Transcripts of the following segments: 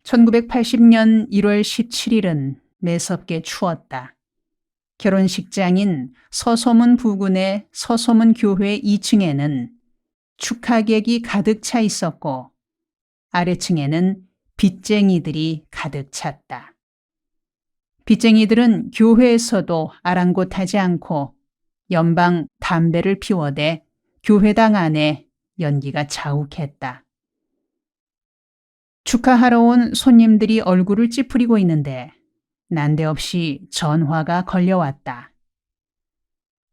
1980년 1월 17일은 매섭게 추웠다. 결혼식장인 서소문 부근의 서소문 교회 2층에는 축하객이 가득 차 있었고 아래층에는 빚쟁이들이 가득 찼다. 빚쟁이들은 교회에서도 아랑곳하지 않고 연방 담배를 피워대 교회당 안에 연기가 자욱했다. 축하하러 온 손님들이 얼굴을 찌푸리고 있는데 난데없이 전화가 걸려왔다.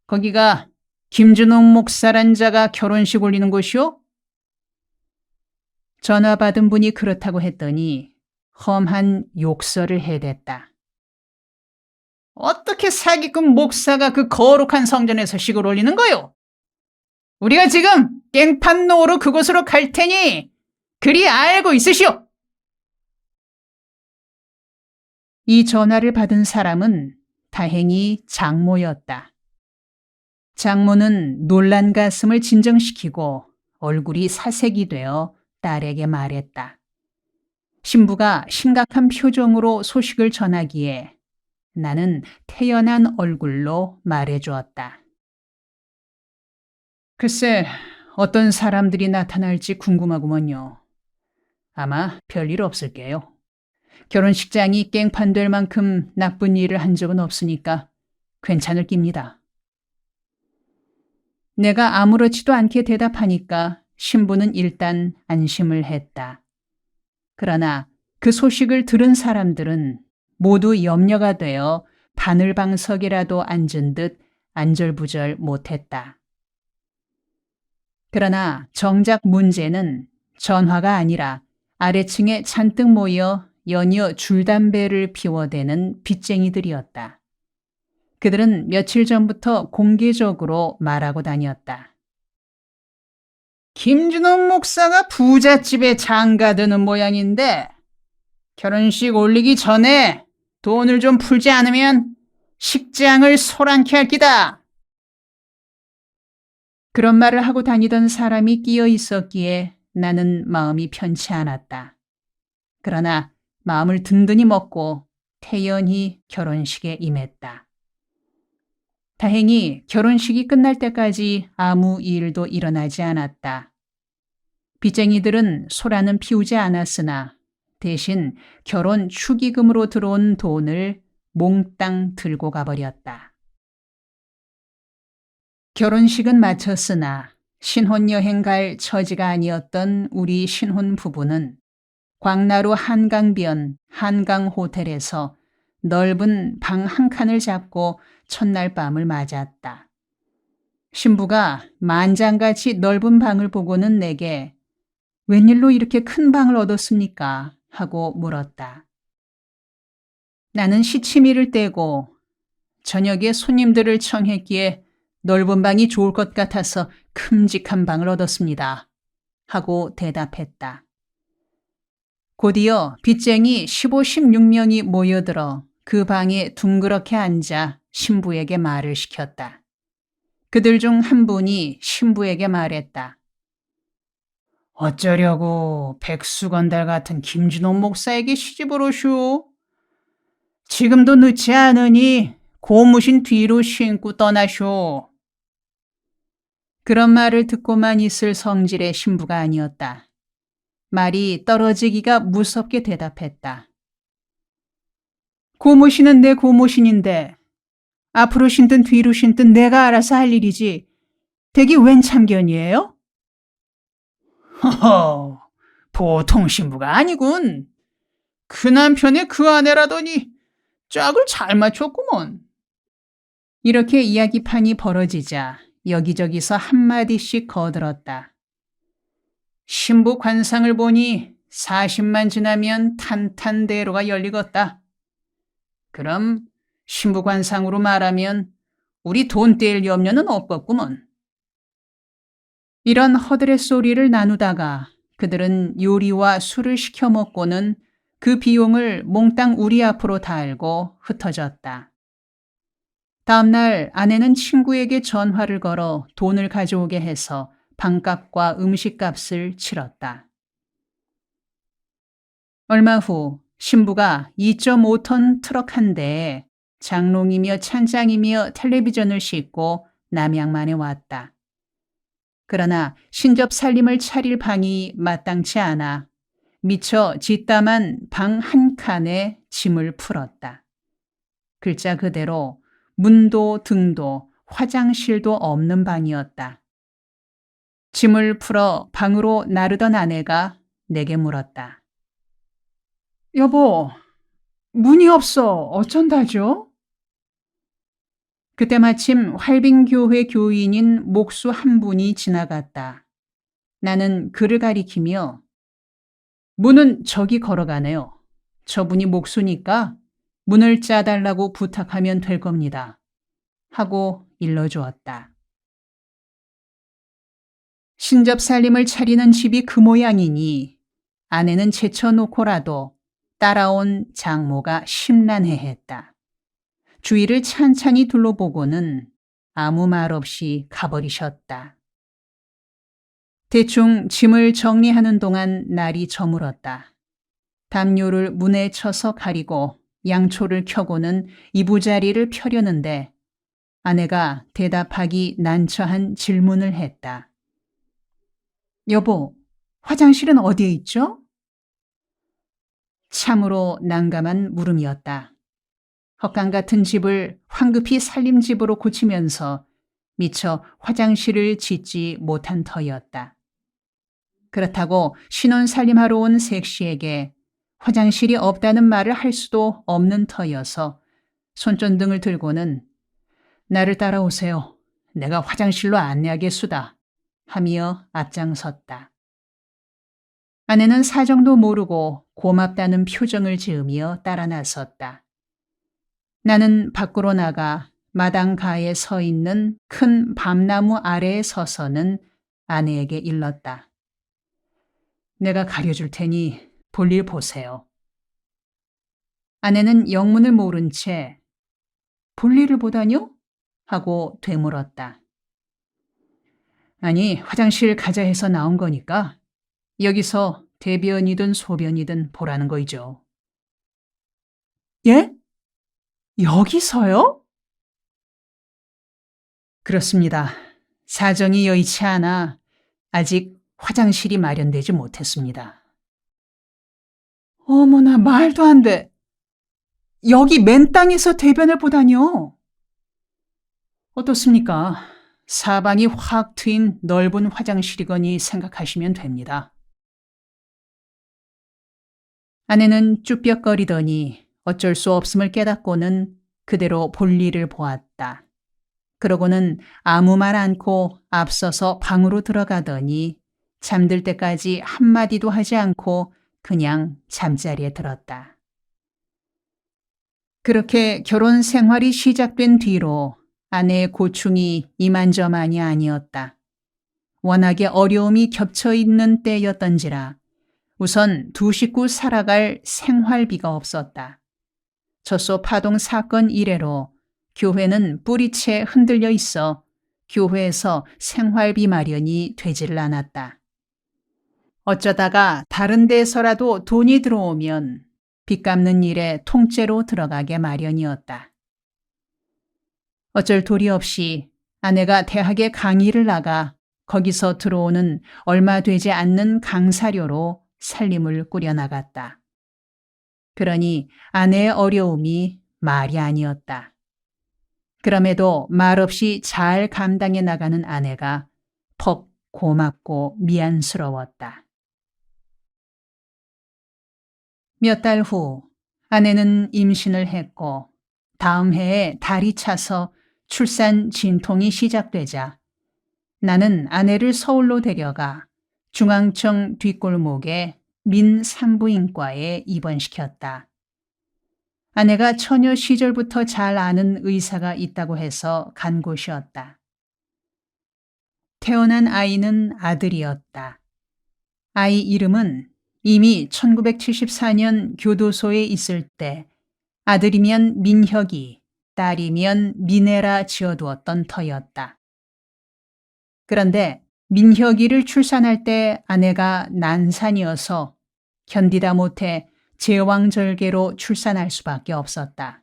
거기가 김준옥 목사란 자가 결혼식 올리는 곳이오? 전화 받은 분이 그렇다고 했더니 험한 욕설을 해댔다. 어떻게 사기꾼 목사가 그 거룩한 성전에서 식을 올리는 거요? 우리가 지금 깽판 놓으러 그곳으로 갈 테니 그리 알고 있으시오. 이 전화를 받은 사람은 다행히 장모였다. 장모는 놀란 가슴을 진정시키고 얼굴이 사색이 되어 딸에게 말했다. 신부가 심각한 표정으로 소식을 전하기에 나는 태연한 얼굴로 말해주었다. 글쎄, 어떤 사람들이 나타날지 궁금하구먼요. 아마 별일 없을게요. 결혼식장이 깽판될 만큼 나쁜 일을 한 적은 없으니까 괜찮을 깁니다. 내가 아무렇지도 않게 대답하니까 신부는 일단 안심을 했다. 그러나 그 소식을 들은 사람들은 모두 염려가 되어 바늘방석이라도 앉은 듯 안절부절 못했다. 그러나 정작 문제는 전화가 아니라 아래층에 잔뜩 모여 연이어 줄담배를 피워대는 빚쟁이들이었다. 그들은 며칠 전부터 공개적으로 말하고 다녔다. 김준옥 목사가 부잣집에 장가드는 모양인데 결혼식 올리기 전에 돈을 좀 풀지 않으면 식장을 소란케 할 기다. 그런 말을 하고 다니던 사람이 끼어 있었기에 나는 마음이 편치 않았다. 그러나 마음을 든든히 먹고 태연히 결혼식에 임했다. 다행히 결혼식이 끝날 때까지 아무 일도 일어나지 않았다. 빚쟁이들은 소란은 피우지 않았으나 대신 결혼 축의금으로 들어온 돈을 몽땅 들고 가버렸다. 결혼식은 마쳤으나 신혼여행 갈 처지가 아니었던 우리 신혼 부부는 광나루 한강변 한강호텔에서 넓은 방 한 칸을 잡고 첫날 밤을 맞았다. 신부가 만장같이 넓은 방을 보고는 내게 웬일로 이렇게 큰 방을 얻었습니까? 하고 물었다. 나는 시치미를 떼고 저녁에 손님들을 청했기에 넓은 방이 좋을 것 같아서 큼직한 방을 얻었습니다. 하고 대답했다. 곧이어 빚쟁이 15, 16명이 모여들어 그 방에 둥그렇게 앉아 신부에게 말을 시켰다. 그들 중 한 분이 신부에게 말했다. 어쩌려고 백수건달 같은 김준옥 목사에게 시집을 오시오? 지금도 늦지 않으니 고무신 뒤로 신고 떠나시오. 그런 말을 듣고만 있을 성질의 신부가 아니었다. 말이 떨어지기가 무섭게 대답했다. 고무신은 내 고무신인데 앞으로 신든 뒤로 신든 내가 알아서 할 일이지. 댁이 웬 참견이에요? 허허, 보통 신부가 아니군. 그 남편의 그 아내라더니 짝을 잘 맞췄구먼. 이렇게 이야기판이 벌어지자 여기저기서 한마디씩 거들었다. 신부 관상을 보니 40만 지나면 탄탄대로가 열리겄다. 그럼 신부 관상으로 말하면 우리 돈 떼일 염려는 없겠구먼. 이런 허드렛 소리를 나누다가 그들은 요리와 술을 시켜 먹고는 그 비용을 몽땅 우리 앞으로 달고 흩어졌다. 다음날 아내는 친구에게 전화를 걸어 돈을 가져오게 해서 방값과 음식값을 치렀다. 얼마 후 신부가 2.5톤 트럭 한 대에 장롱이며 찬장이며 텔레비전을 싣고 남양만에 왔다. 그러나 신접 살림을 차릴 방이 마땅치 않아 미처 짓담한 방 한 칸에 짐을 풀었다. 글자 그대로 문도 등도 화장실도 없는 방이었다. 짐을 풀어 방으로 나르던 아내가 내게 물었다. 여보, 문이 없어. 어쩐다죠? 그때 마침 활빈교회 교인인 목수 한 분이 지나갔다. 나는 그를 가리키며 문은 저기 걸어가네요. 저분이 목수니까 문을 짜달라고 부탁하면 될 겁니다. 하고 일러주었다. 신접 살림을 차리는 집이 그 모양이니 아내는 제쳐놓고라도 따라온 장모가 심란해했다. 주위를 찬찬히 둘러보고는 아무 말 없이 가버리셨다. 대충 짐을 정리하는 동안 날이 저물었다. 담요를 문에 쳐서 가리고 양초를 켜고는 이부자리를 펴려는데 아내가 대답하기 난처한 질문을 했다. 여보, 화장실은 어디에 있죠? 참으로 난감한 물음이었다. 헛간 같은 집을 황급히 살림집으로 고치면서 미처 화장실을 짓지 못한 터였다. 그렇다고 신혼 살림하러 온 색시에게 화장실이 없다는 말을 할 수도 없는 터여서 손전등을 들고는 나를 따라오세요. 내가 화장실로 안내하겠수다. 하며 앞장섰다. 아내는 사정도 모르고 고맙다는 표정을 지으며 따라 나섰다. 나는 밖으로 나가 마당가에 서 있는 큰 밤나무 아래에 서서는 아내에게 일렀다. 내가 가려줄 테니 볼일 보세요. 아내는 영문을 모른 채 볼일을 보다뇨? 하고 되물었다. 아니, 화장실 가자 해서 나온 거니까 여기서 대변이든 소변이든 보라는 거이죠. 예? 여기서요? 그렇습니다. 사정이 여의치 않아 아직 화장실이 마련되지 못했습니다. 어머나, 말도 안 돼. 여기 맨 땅에서 대변을 보다뇨. 어떻습니까? 사방이 확 트인 넓은 화장실이거니 생각하시면 됩니다. 아내는 쭈뼛거리더니 어쩔 수 없음을 깨닫고는 그대로 볼일을 보았다. 그러고는 아무 말 않고 앞서서 방으로 들어가더니 잠들 때까지 한마디도 하지 않고 그냥 잠자리에 들었다. 그렇게 결혼 생활이 시작된 뒤로 아내의 고충이 이만저만이 아니었다. 워낙에 어려움이 겹쳐 있는 때였던지라 우선 두 식구 살아갈 생활비가 없었다. 젖소 파동 사건 이래로 교회는 뿌리채 흔들려 있어 교회에서 생활비 마련이 되질 않았다. 어쩌다가 다른 데서라도 돈이 들어오면 빚 갚는 일에 통째로 들어가게 마련이었다. 어쩔 도리 없이 아내가 대학에 강의를 나가 거기서 들어오는 얼마 되지 않는 강사료로 살림을 꾸려나갔다. 그러니 아내의 어려움이 말이 아니었다. 그럼에도 말없이 잘 감당해 나가는 아내가 퍽 고맙고 미안스러웠다. 몇 달 후 아내는 임신을 했고 다음 해에 달이 차서 출산 진통이 시작되자 나는 아내를 서울로 데려가 중앙청 뒷골목의 민산부인과에 입원시켰다. 아내가 처녀 시절부터 잘 아는 의사가 있다고 해서 간 곳이었다. 태어난 아이는 아들이었다. 아이 이름은 이미 1974년 교도소에 있을 때 아들이면 민혁이, 딸이면 미네라 지어두었던 터였다. 그런데 민혁이를 출산할 때 아내가 난산이어서 견디다 못해 제왕절개로 출산할 수밖에 없었다.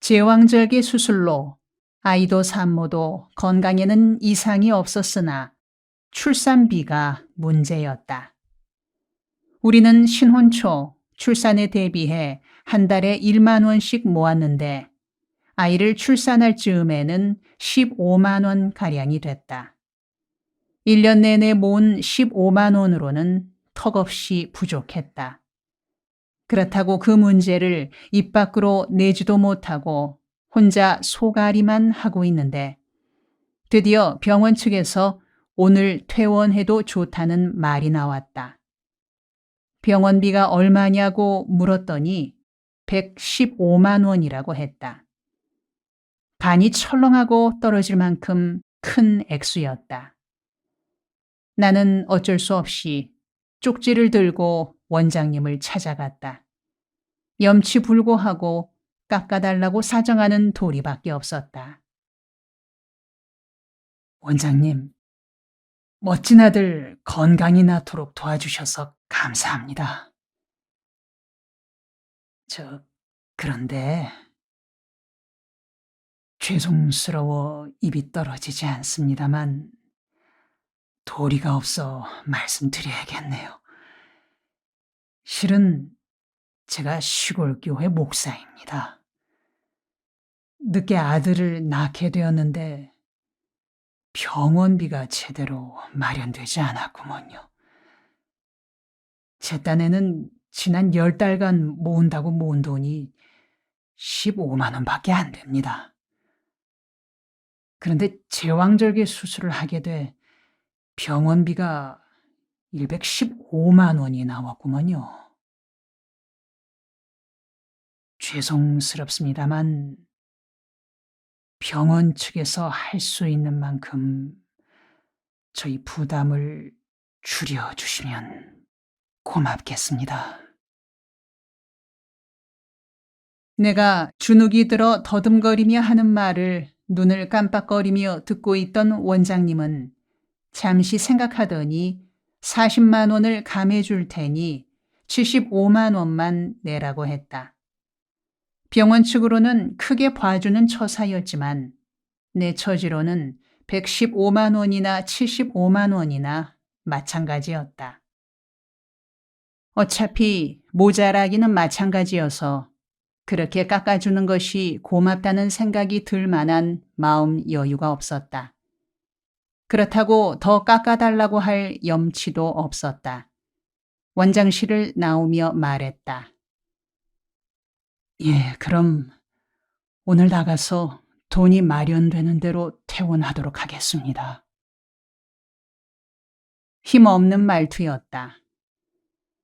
제왕절개 수술로 아이도 산모도 건강에는 이상이 없었으나 출산비가 문제였다. 우리는 신혼 초 출산에 대비해 한 달에 1만 원씩 모았는데 아이를 출산할 즈음에는 15만 원 가량이 됐다. 1년 내내 모은 15만 원으로는 턱없이 부족했다. 그렇다고 그 문제를 입 밖으로 내지도 못하고 혼자 속앓이만 하고 있는데 드디어 병원 측에서 오늘 퇴원해도 좋다는 말이 나왔다. 병원비가 얼마냐고 물었더니 115만 원이라고 했다. 간이 철렁하고 떨어질 만큼 큰 액수였다. 나는 어쩔 수 없이 쪽지를 들고 원장님을 찾아갔다. 염치불고하고 깎아달라고 사정하는 도리밖에 없었다. 원장님, 멋진 아들 건강히 낳도록 도와주셔서 감사합니다. 그런데 죄송스러워 입이 떨어지지 않습니다만 도리가 없어 말씀드려야겠네요. 실은 제가 시골교회 목사입니다. 늦게 아들을 낳게 되었는데 병원비가 제대로 마련되지 않았구먼요. 제 딴에는 지난 10달간 모은다고 모은 돈이 15만 원밖에 안 됩니다. 그런데 제왕절개 수술을 하게 돼 병원비가 115만 원이 나왔구먼요. 죄송스럽습니다만 병원 측에서 할 수 있는 만큼 저희 부담을 줄여주시면 고맙겠습니다. 내가 주눅이 들어 더듬거리며 하는 말을 눈을 깜빡거리며 듣고 있던 원장님은 잠시 생각하더니 40만 원을 감해줄 테니 75만 원만 내라고 했다. 병원 측으로는 크게 봐주는 처사였지만 내 처지로는 115만 원이나 75만 원이나 마찬가지였다. 어차피 모자라기는 마찬가지여서 그렇게 깎아주는 것이 고맙다는 생각이 들 만한 마음 여유가 없었다. 그렇다고 더 깎아달라고 할 염치도 없었다. 원장실을 나오며 말했다. 예, 그럼 오늘 나가서 돈이 마련되는 대로 퇴원하도록 하겠습니다. 힘없는 말투였다.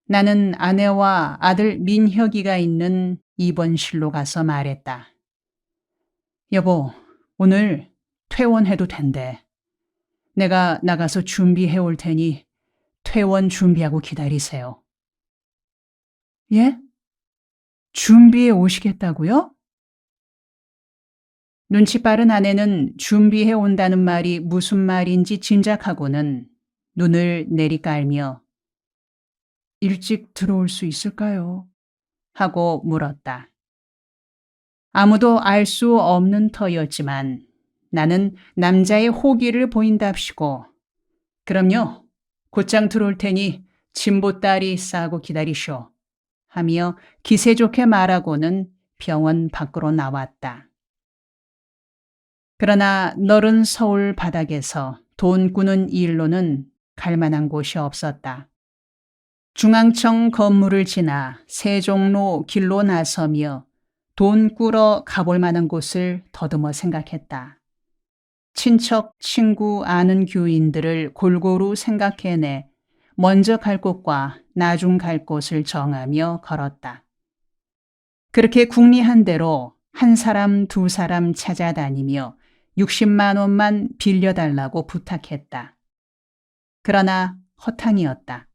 나는 아내와 아들 민혁이가 있는 입원실로 가서 말했다. 여보, 오늘 퇴원해도 된대. 내가 나가서 준비해 올 테니 퇴원 준비하고 기다리세요. 예? 준비해 오시겠다고요? 눈치 빠른 아내는 준비해 온다는 말이 무슨 말인지 짐작하고는 눈을 내리깔며 일찍 들어올 수 있을까요? 하고 물었다. 아무도 알 수 없는 터였지만 나는 남자의 호기를 보인답시고 그럼요, 곧장 들어올 테니 진보따리 싸고 기다리쇼 하며 기세 좋게 말하고는 병원 밖으로 나왔다. 그러나 너른 서울 바닥에서 돈 꾸는 일로는 갈 만한 곳이 없었다. 중앙청 건물을 지나 세종로 길로 나서며 돈 꾸러 가볼 만한 곳을 더듬어 생각했다. 친척, 친구, 아는 교인들을 골고루 생각해내 먼저 갈 곳과 나중 갈 곳을 정하며 걸었다. 그렇게 궁리한 대로 한 사람, 두 사람 찾아다니며 60만 원만 빌려달라고 부탁했다. 그러나 허탕이었다.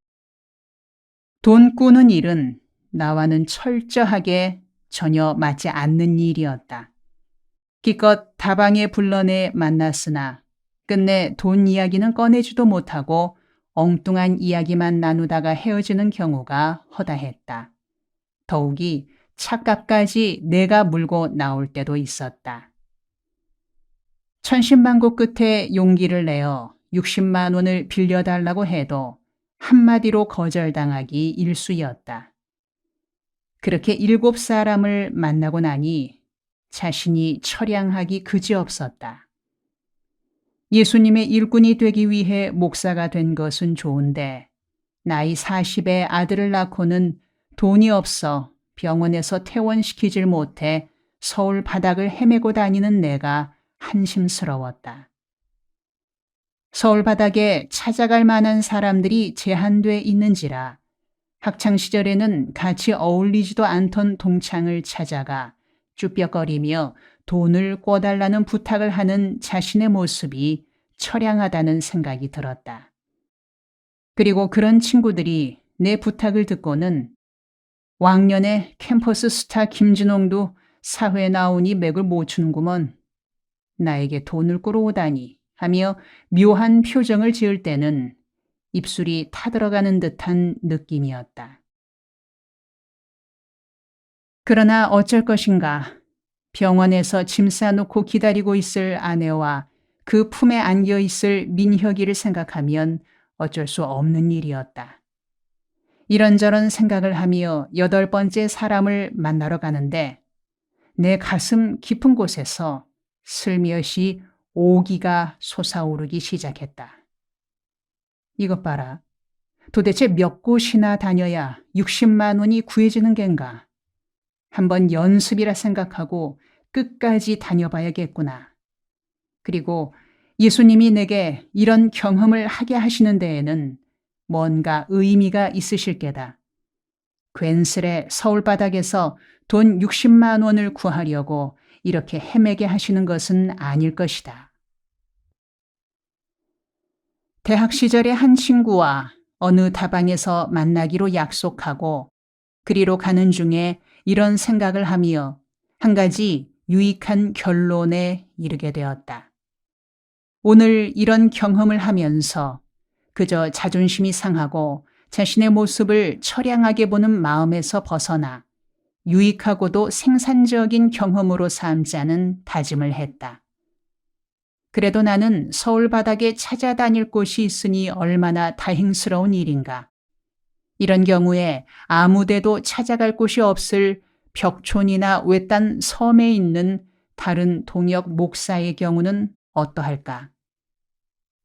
돈 꾸는 일은 나와는 철저하게 전혀 맞지 않는 일이었다. 기껏 다방에 불러내 만났으나 끝내 돈 이야기는 꺼내지도 못하고 엉뚱한 이야기만 나누다가 헤어지는 경우가 허다했다. 더욱이 차값까지 내가 물고 나올 때도 있었다. 천신만고 끝에 용기를 내어 60만 원을 빌려달라고 해도 한마디로 거절당하기 일쑤였다. 그렇게 7사람을 만나고 나니 자신이 처량하기 그지없었다. 예수님의 일꾼이 되기 위해 목사가 된 것은 좋은데 나이 40에 아들을 낳고는 돈이 없어 병원에서 퇴원시키질 못해 서울 바닥을 헤매고 다니는 내가 한심스러웠다. 서울 바닥에 찾아갈 만한 사람들이 제한돼 있는지라 학창시절에는 같이 어울리지도 않던 동창을 찾아가 쭈뼛거리며 돈을 꿔달라는 부탁을 하는 자신의 모습이 처량하다는 생각이 들었다. 그리고 그런 친구들이 내 부탁을 듣고는 왕년에 캠퍼스 스타 김진홍도 사회에 나오니 맥을 못 추는구먼. 나에게 돈을 끌어오다니 하며 묘한 표정을 지을 때는 입술이 타들어가는 듯한 느낌이었다. 그러나 어쩔 것인가. 병원에서 짐 싸놓고 기다리고 있을 아내와 그 품에 안겨 있을 민혁이를 생각하면 어쩔 수 없는 일이었다. 이런저런 생각을 하며 8번째 사람을 만나러 가는데 내 가슴 깊은 곳에서 슬며시 오기가 솟아오르기 시작했다. 이것 봐라. 도대체 몇 곳이나 다녀야 60만 원이 구해지는 겐가? 한번 연습이라 생각하고 끝까지 다녀봐야겠구나. 그리고 예수님이 내게 이런 경험을 하게 하시는 데에는 뭔가 의미가 있으실 게다. 괜스레 서울 바닥에서 돈 60만 원을 구하려고 이렇게 헤매게 하시는 것은 아닐 것이다. 대학 시절의 한 친구와 어느 다방에서 만나기로 약속하고 그리로 가는 중에 이런 생각을 하며 한 가지 유익한 결론에 이르게 되었다. 오늘 이런 경험을 하면서 그저 자존심이 상하고 자신의 모습을 처량하게 보는 마음에서 벗어나 유익하고도 생산적인 경험으로 삼자는 다짐을 했다. 그래도 나는 서울 바닥에 찾아다닐 곳이 있으니 얼마나 다행스러운 일인가. 이런 경우에 아무데도 찾아갈 곳이 없을 벽촌이나 외딴 섬에 있는 다른 동역 목사의 경우는 어떠할까?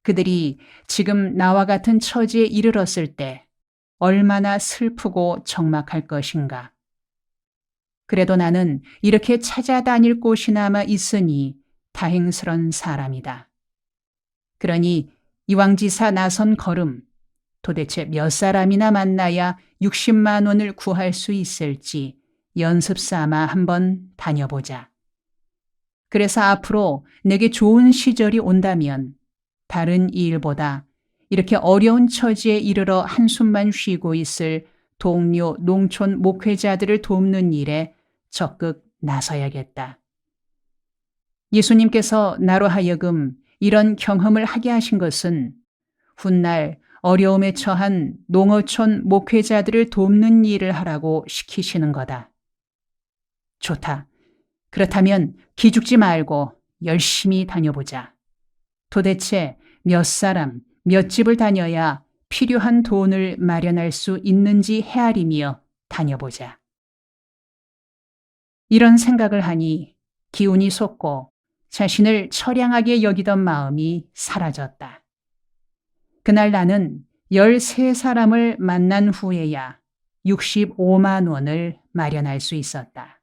그들이 지금 나와 같은 처지에 이르렀을 때 얼마나 슬프고 적막할 것인가. 그래도 나는 이렇게 찾아다닐 곳이나마 있으니 다행스런 사람이다. 그러니 이왕지사 나선 걸음, 도대체 몇 사람이나 만나야 60만 원을 구할 수 있을지 연습 삼아 한번 다녀보자. 그래서 앞으로 내게 좋은 시절이 온다면 다른 일보다 이렇게 어려운 처지에 이르러 한숨만 쉬고 있을 동료 농촌 목회자들을 돕는 일에 적극 나서야겠다. 예수님께서 나로 하여금 이런 경험을 하게 하신 것은 훗날 어려움에 처한 농어촌 목회자들을 돕는 일을 하라고 시키시는 거다. 좋다. 그렇다면 기죽지 말고 열심히 다녀보자. 도대체 몇 사람, 몇 집을 다녀야 필요한 돈을 마련할 수 있는지 헤아리며 다녀보자. 이런 생각을 하니 기운이 솟고 자신을 처량하게 여기던 마음이 사라졌다. 그날 나는 13사람을 만난 후에야 65만 원을 마련할 수 있었다.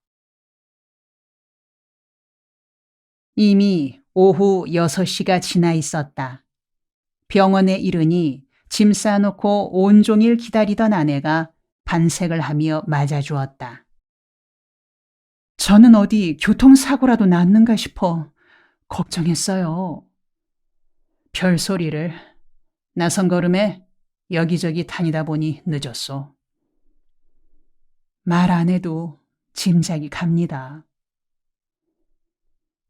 이미 오후 6시가 지나 있었다. 병원에 이르니 짐 싸놓고 온종일 기다리던 아내가 반색을 하며 맞아주었다. 저는 어디 교통사고라도 났는가 싶어 걱정했어요. 별소리를. 나선 걸음에 여기저기 다니다 보니 늦었소. 말 안 해도 짐작이 갑니다.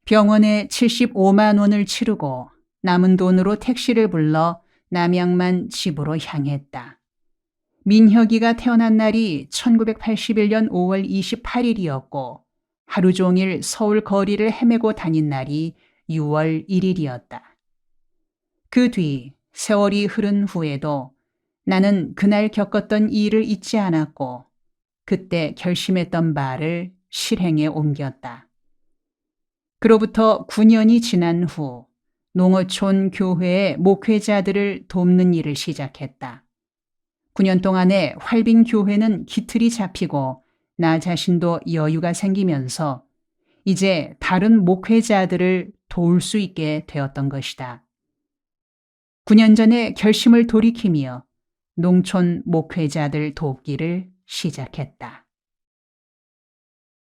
병원에 75만 원을 치르고 남은 돈으로 택시를 불러 남양만 집으로 향했다. 민혁이가 태어난 날이 1981년 5월 28일이었고 하루 종일 서울 거리를 헤매고 다닌 날이 6월 1일이었다. 그 뒤 세월이 흐른 후에도 나는 그날 겪었던 일을 잊지 않았고 그때 결심했던 바를 실행에 옮겼다. 그로부터 9년이 지난 후 농어촌 교회의 목회자들을 돕는 일을 시작했다. 9년 동안에 활빈 교회는 기틀이 잡히고 나 자신도 여유가 생기면서 이제 다른 목회자들을 도울 수 있게 되었던 것이다. 9년 전에 결심을 돌이키며 농촌 목회자들 돕기를 시작했다.